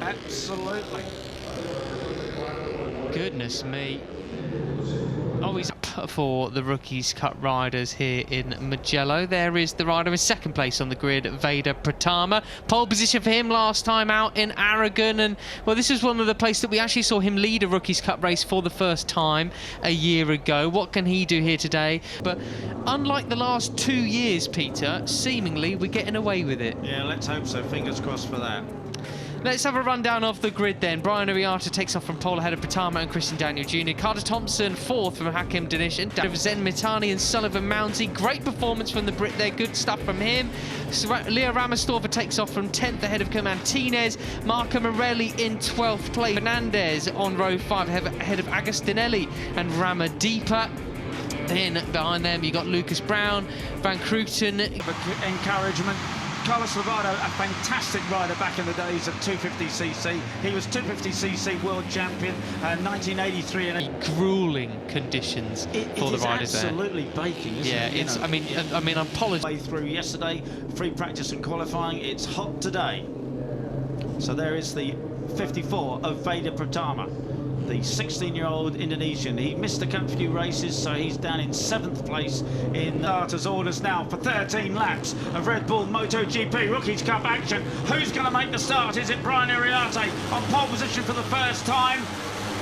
Absolutely. Goodness me. Always up for the Rookies Cup riders here in Mugello. There is the rider in second place on the grid, Veda Pratama. Pole position for him last time out in Aragon, and well, this is one of the places that we actually saw him lead a Rookies Cup race for the first time a year ago. What can he do here today? But unlike the last 2 years, Peter, seemingly we're getting away with it. Yeah, let's hope so. Fingers crossed for that. Let's have a rundown of the grid then. Brian Ariata takes off from pole ahead of Pratama and Christian Daniel Jr. Carter Thompson fourth from Hakim Danish and Zen Mitani and Sullivan Mounsey. Great performance from the Brit there, good stuff from him. Leo Ramastorva takes off from 10th ahead of Martinez. Marco Morelli in 12th place. Fernandez on row 5 ahead of Agostinelli and RAMADHIPA. Then behind them you got Lucas Brown, Van Kruten. Encouragement. Carlos Lovato, a fantastic rider back in the days of 250cc. He was 250cc world champion 1983. And grueling conditions for the riders there. Absolutely baking, isn't it? It's. I mean, I'm apologies. Way through yesterday, free practice and qualifying. It's hot today. So there is the 54 of Veda Pratama, the 16-year-old Indonesian. He missed a few races, so he's down in 7th place in starters orders now for 13 laps of Red Bull MotoGP Rookies Cup action. Who's going to make the start? Is it Brian Ariata on pole position for the first time?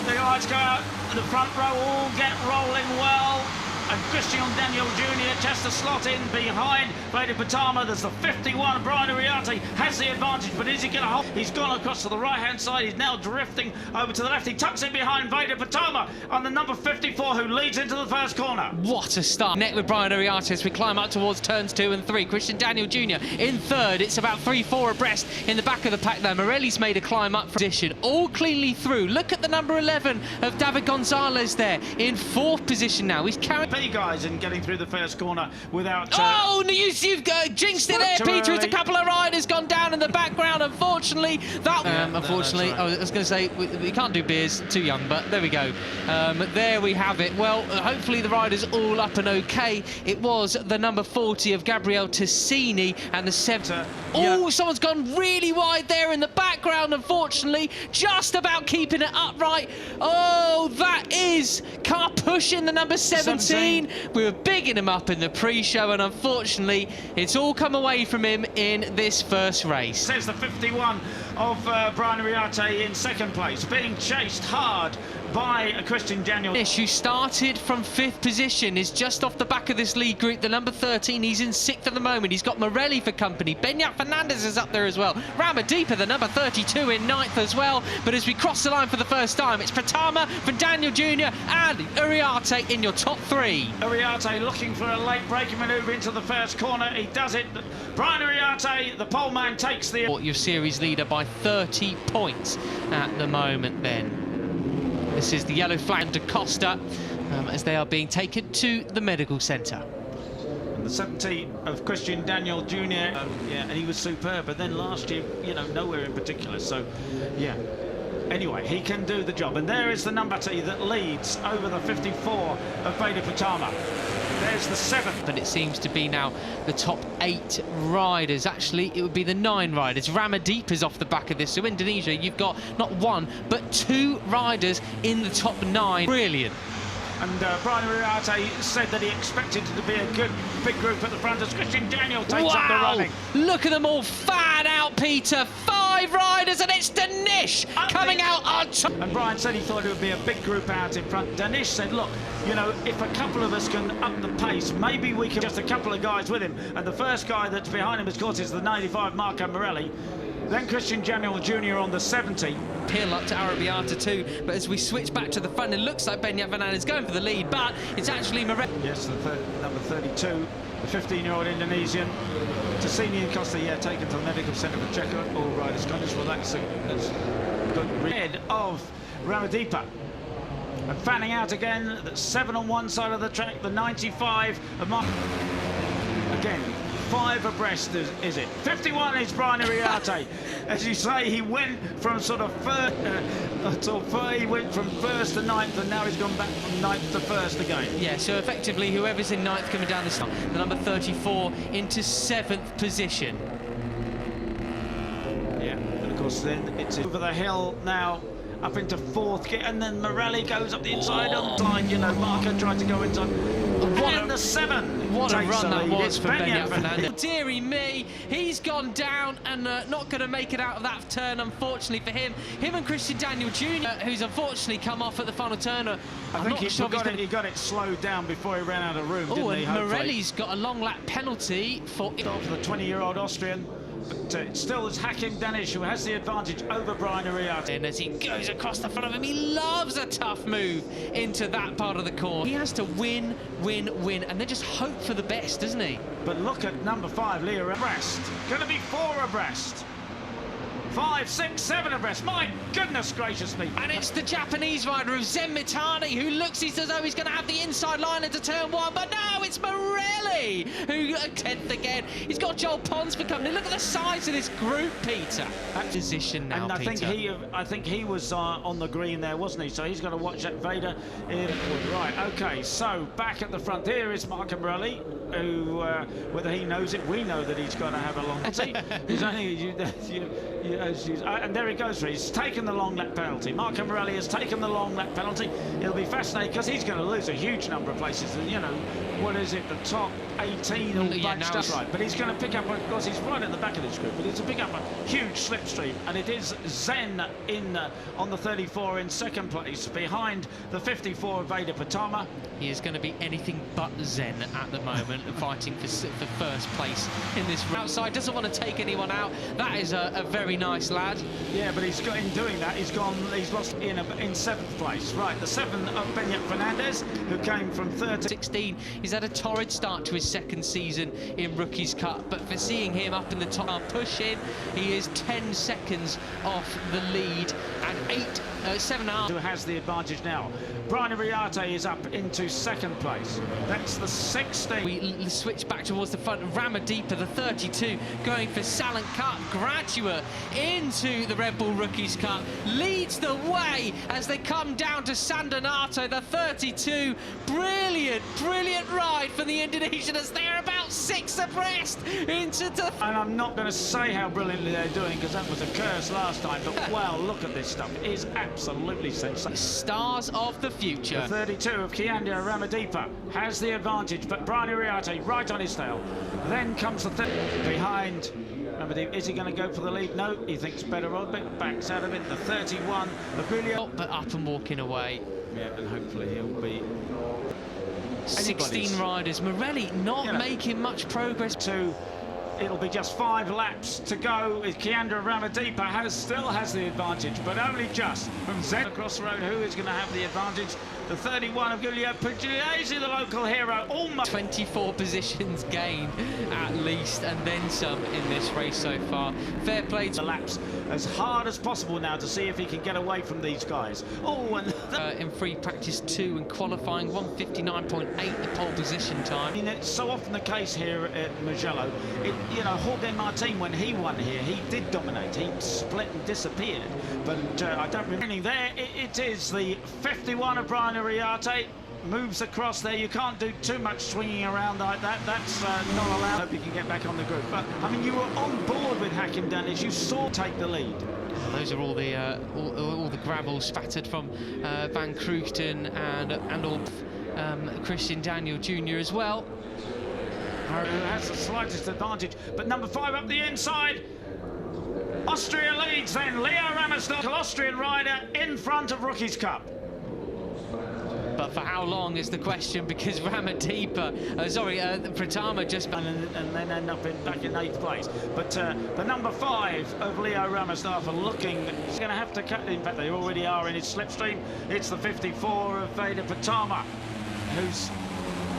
The lights go out, the front row all get rolling well. And Christian Daniel Jr. just to slot in behind Veda Pratama. There's the 51. Brian Ariata has the advantage, but is he going to hold? He's gone across to the right-hand side. He's now drifting over to the left. He tucks in behind Veda Pratama on the number 54, who leads into the first corner. What a start. Neck with Brian Ariata as we climb up towards turns 2 and 3. Christian Daniel Jr. in third. It's about 3-4 abreast in the back of the pack there. Morelli's made a climb up position, all cleanly through. Look at the number 11 of David Gonzalez there in 4th position now. He's carrying guys and getting through the first corner without... Oh, you've jinxed it there, Peter. It's a couple of riders gone down in the background, unfortunately. Unfortunately, right. I was going to say, we can't do beers, too young, but there we go. There we have it. Well, hopefully the riders all up and okay. It was the number 40 of Gabriele Tassini and the 7th. Oh, someone's gone really wide there in the background, unfortunately. Just about keeping it upright. Oh, that is car pushing the number 17. We were bigging him up in the pre-show, and unfortunately, it's all come away from him in this first race. Says the 51 of Brian Ariata in second place, being chased hard by Christian Daniel. Who started from 5th position, is just off the back of this lead group. The number 13, he's in 6th at the moment. He's got Morelli for company. Beñat Fernandez is up there as well. RAMADHIPA, the number 32, in 9th as well. But as we cross the line for the first time, it's Pratama for Daniel Jr. and Ariata in your top 3. Ariata looking for a late braking manoeuvre into the first corner. He does it. Brian Ariata, the pole man, takes the... Your series leader by 30 points at the moment then. This is the yellow flag to Costa as they are being taken to the medical centre. And the 17 of Christian Daniel Jr. Yeah, and he was superb. But then last year, you know, nowhere in particular. So, yeah. Anyway, he can do the job. And there is the number 2 that leads over the 54 of Veda Pratama. There's the 7th. But it seems to be now the top 8 riders. Actually, it would be the 9 riders. RAMADHIPA is off the back of this. So Indonesia, you've got not 1, but 2 riders in the top 9. Brilliant. And Brian Ariata said that he expected it to be a good big group at the front as Christian Daniel takes up the running. Look at them all fan out, Peter. 5 riders, and it's Danish coming out on top. And Brian said he thought it would be a big group out in front. Danish said, look, you know, if a couple of us can up the pace, maybe we can just a couple of guys with him. And the first guy that's behind him, of course, is the 95 Marco Morelli. Then Christian Daniel Jr. on the 70. Peel up to Arabiata too, but as we switch back to the front, it looks like Beñat Fernandez is going for the lead, but it's actually Morelli. Yes, the number 32, the 15-year-old Indonesian. Tassini and Costa, yeah, taken to the medical centre for check-up. All riders conscious. Well, that's good head of RAMADHIPA. And fanning out again, the 7 on one side of the track, the 95 of Mark. Again, 5 abreast, is it? 51 is Brian Ariata. As you say, he went from sort of he went from 1st to 9th, and now he's gone back from 9th to 1st again. Yeah, so effectively, whoever's in 9th coming down this time, the number 34 into 7th position. Yeah, and of course, course, then it's over the hill now, up into fourth gear, and then Morelli goes up the inside on line. You know, Marco tried to go inside. And the 7. What a run that was for Beñat Fernandez. Deary me, he's gone down and not going to make it out of that turn, unfortunately for him. Him and Christian Daniel Jr., who's unfortunately come off at the final turn. I think he got it slowed down before he ran out of room, didn't he? Morelli's got a long lap penalty for the 20-year-old Austrian. But it still is Hakim Danish who has the advantage over Brian Ariarte. And as he goes across the front of him, he loves a tough move into that part of the course. He has to win, and then just hope for the best, doesn't he? But look at number 5, Leo abreast. Going to be 4 abreast. 5, 6, 7 abreast. My goodness gracious me. And it's the Japanese rider of Zen Mitani who looks as though he's going to have the inside line into turn 1, but no, it's Morelli who 10th again. He's got Joel Pons for company. Look at the size of this group, Peter. Position now, and Peter. I think he was on the green there, wasn't he? So he's got to watch that Veda. Right, okay, so back at the front here is Marco Morelli, who, whether he knows it, we know that he's got to have a long... He's only... and there he goes. He's taken the long lap penalty. Marco Morelli has taken the long lap penalty. It'll be fascinating because he's going to lose a huge number of places. And, you know, what is it? The top 18 all bunched up, right? But he's going to pick up, of course, he's right at the back of this group, but he's to pick up a huge slipstream. And it is Zen in on the 34 in second place, behind the 54 of Veda Pratama. He is going to be anything but Zen at the moment, fighting for first place in this outside. Doesn't want to take anyone out. That is a very nice lad. Yeah, but in doing that, he's lost in 7th place. Right, the 7 of Beñat Fernandez, who came from 13. 16. He's had a torrid start to his second season in Rookies Cup, but for seeing him up in the top push in, he is 10 seconds off the lead and 7.5. Who has the advantage now? Brian Ariarte is up into second place. That's the 16. We switch back towards the front. RAMADHIPA, the 32, going for Salent Cup graduate into the Red Bull Rookies Cup, leads the way as they come down to San Donato, the 32. Brilliant ride for the Indonesian as they're about 6 abreast into the... And I'm not going to say how brilliantly they're doing because that was a curse last time, but wow, look at this stuff. It is absolutely sensational. Stars of the future. The 32 of Kianda RAMADHIPA has the advantage, but Brian Ariarte right on his tail. Then comes the behind RAMADHIPA. Is he going to go for the lead? No, he thinks better of it, backs out of it. The 31 of Mugello. But up and walking away. Yeah, and hopefully he'll be... 16 riders. Morelli not making much progress. It'll be just 5 laps to go. Kianda RAMADHIPA still has the advantage, but only just from Zen across the road. Who is going to have the advantage? The 31 of Mugello, the local hero, almost 24 positions gained at least, and then some in this race so far. Fair play to the laps as hard as possible now to see if he can get away from these guys. Oh, and in free practice 2 and qualifying 1:59.8 the pole position time. I mean, it's so often the case here at Mugello. You know, Jorge Martin, when he won here, he did dominate. He split and disappeared. But I don't remember. There, it is the 51 of Brian Ariarte. Moves across there. You can't do too much swinging around like that. That's not allowed. I hope you can get back on the group. But I mean, you were on board with Hakim Danish. You saw take the lead. Those are all the gravel spattered from Van Kruchten and all Christian Daniel Jr. as well. Who has the slightest advantage, but number 5 up the inside. Austria leads then. Leo Ramersdorf, Austrian rider in front of Rookies Cup. But for how long is the question, because RAMADHIPA, Pratama just... And then end up back in 8th place. But the number 5 of Leo Ramersdorf are looking... He's going to have to cut... In fact, they already are in his slipstream. It's the 54 of Veda Pratama, who's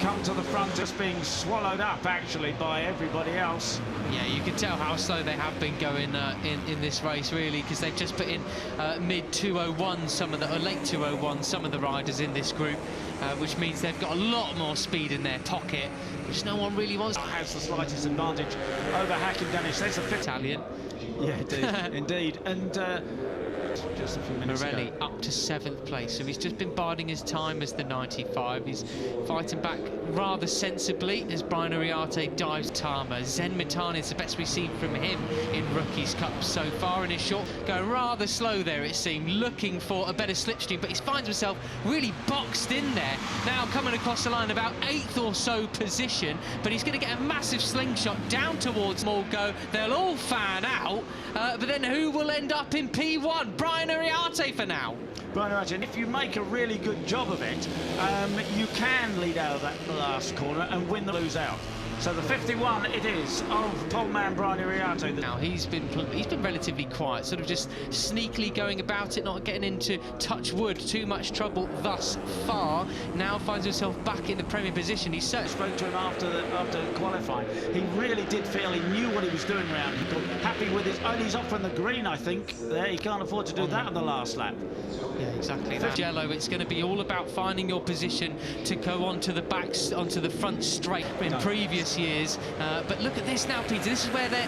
come to the front, just being swallowed up, actually, by everybody else. Yeah, you can tell how slow they have been going in this race, really, because they've just put in mid 201, or late 201, some of the riders in this group, which means they've got a lot more speed in their pocket, which no one really wants. Has the slightest advantage over Hakim Danish. There's a 5th Italian. Yeah, indeed, indeed. And just a few minutes Morelli ago. up to 7th place, so he's just been biding his time as the 95. He's fighting back rather sensibly as Brian Uriarte dives Tama. Zen Mitani is the best we've seen from him in Rookies Cup so far in his short. Going rather slow there, it seemed, looking for a better slipstream, but he finds himself really boxed in there. Now coming across the line about 8th or so position, but he's going to get a massive slingshot down towards Mugello. They'll all fan out, but then who will end up in P1? Brian Uriarte for now. Brian Uriarte, and if you make a really good job of it, you can lead out of that last corner and win the lose out. So the 51 it is of pole man Brian Uriarte. Now he's been relatively quiet, sort of just sneakily going about it, not getting into, touch wood, too much trouble thus far. Now finds himself back in the Premier position. He's spoke to him after qualifying. He really did feel he knew what he was doing around. He got happy with his. Oh, he's off from the green, I think. There, he can't afford to do that on the last lap. Yeah, exactly. Mugello, it's going to be all about finding your position to go onto the onto the front straight in previous years. But look at this now, Peter. This is where they're,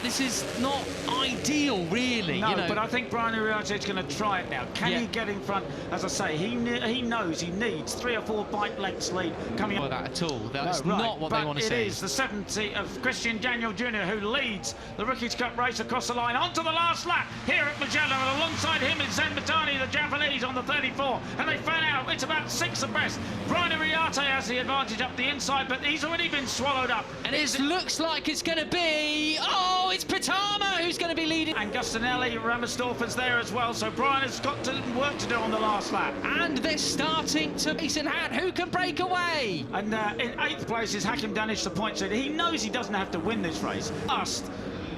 this is not ideal, really. No, but I think Brian Uriarte is going to try it now. Can he get in front? As I say, he knows he needs 3 or 4 bike lengths lead coming up. That at all. That's not what they want to see. It is the 70 of Christian Daniel Jr. who leads the Rookies Cup race across the line onto the last lap here at Mugello, and alongside him is Zen Mitani, the Japanese, on the 34, and they fan out. It's about 6 abreast. Brian Uriarte has the advantage up the inside, but he's already been swallowed up. And it looks like it's going to be, it's Pratama who's going to be leading. And Gustinelli, Ramersdorfer's there as well, so Brian has got work to do on the last lap. And they're starting to race in hand. Who can break away? And in 8th place is Hakim Danish, the point leader. He knows he doesn't have to win this race. Last,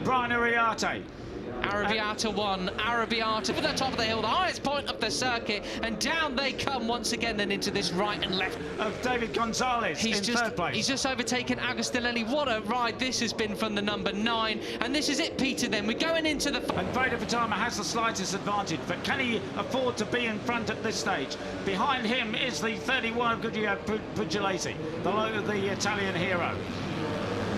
Brian Uriarte. Arrabbiata won. Arrabbiata to the top of the hill, the highest point of the circuit, and down they come once again then into this right and left of David Gonzalez in 3rd place. He's just overtaken Agostinelli. What a ride this has been from the number 9, and this is it, Peter. Then we're going into the and Veda Pratama has the slightest advantage, but can he afford to be in front at this stage? Behind him is the 31 of Guido Pugliese, the Italian hero.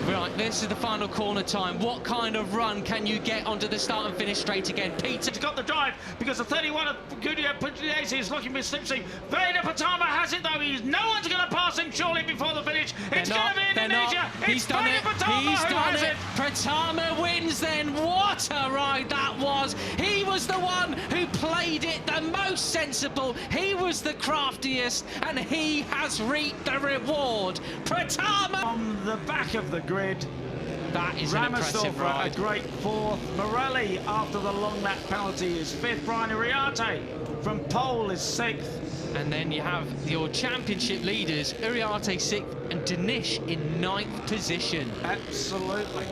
Right, this is the final corner time. What kind of run can you get onto the start and finish straight again? Peter. He's got the drive because the 31 of Guido Pugliese is looking for slipstream. Veda Pratama has it though. No one's going to pass him surely before the finish. It's going to be Indonesia. He's done it. He's done it. Pratama wins then. What a ride that was. He was the one who played it the most sensible. He was the craftiest, and he has reaped the reward. Pratama on the back of the grid. That is an impressive ride. A great 4th. Morelli, after the long lap penalty, is 5th. Brian Uriarte from pole is 6th. And then you have your championship leaders, Uriarte 6th and Danish in 9th position. Absolutely.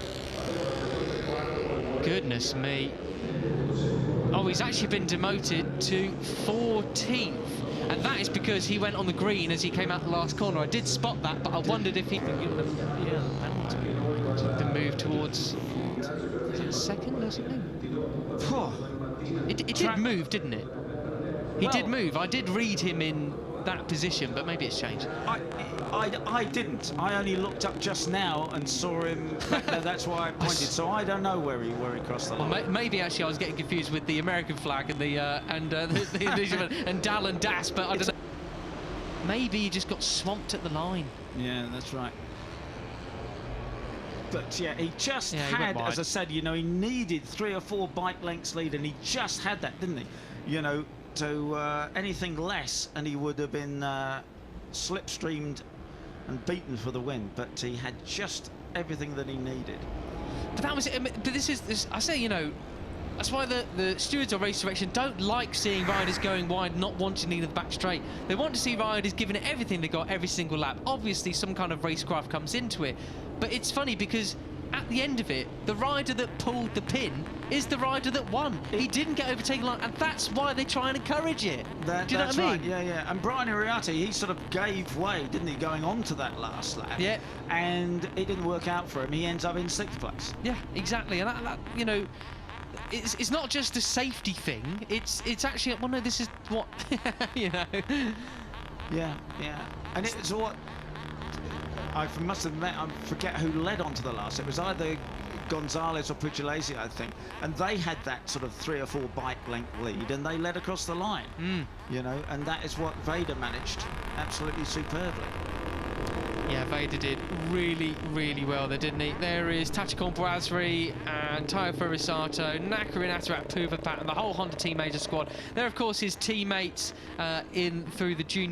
Goodness me. Oh, he's actually been demoted to 14th. And that is because he went on the green as he came out the last corner. I did spot that, but I wondered if he could give them the move towards, is it 2nd or something? It did move, didn't it? He did move. I did read him in that position, but maybe it's changed. I didn't. I only looked up just now and saw him back there. That's why I pointed. So I don't know where he crossed the line. Well, maybe actually I was getting confused with the American flag and the and Dal and Das, but I don't know. Maybe he just got swamped at the line. Yeah, that's right. But yeah, he just had, as I said, he needed 3 or 4 bike lengths lead, and he just had that, didn't he? To anything less, and he would have been slipstreamed and beaten for the win. But he had just everything that he needed. But that was it. But this I say, that's why the stewards of race direction don't like seeing riders going wide, not wanting to lead the back straight. They want to see riders giving it everything they got every single lap. Obviously, some kind of racecraft comes into it. But it's funny because at the end of it, the rider that pulled the pin is the rider that won. He didn't get overtaken, and that's why they try and encourage it. Do you know what I mean? Right. Yeah. And Brian Uriarte, he sort of gave way, didn't he, going on to that last lap? Yeah. And it didn't work out for him. He ends up in 6th place. Yeah, exactly. And that it's not just a safety thing. It's actually, well, no, this is what Yeah. And it's what. I must admit, I forget who led onto the last. It was either Gonzalez or Pugliese, I think, and they had that sort of 3 or 4 bike length lead, and they led across the line. You know, and that is what Veda managed absolutely superbly. Yeah, Veda did really, really well there, didn't he? There is Tachikon Brasri and Tayo Furusato, Nakarin Atarat Puvapat, and the whole Honda Team Major squad. They're, of course, his teammates in through the junior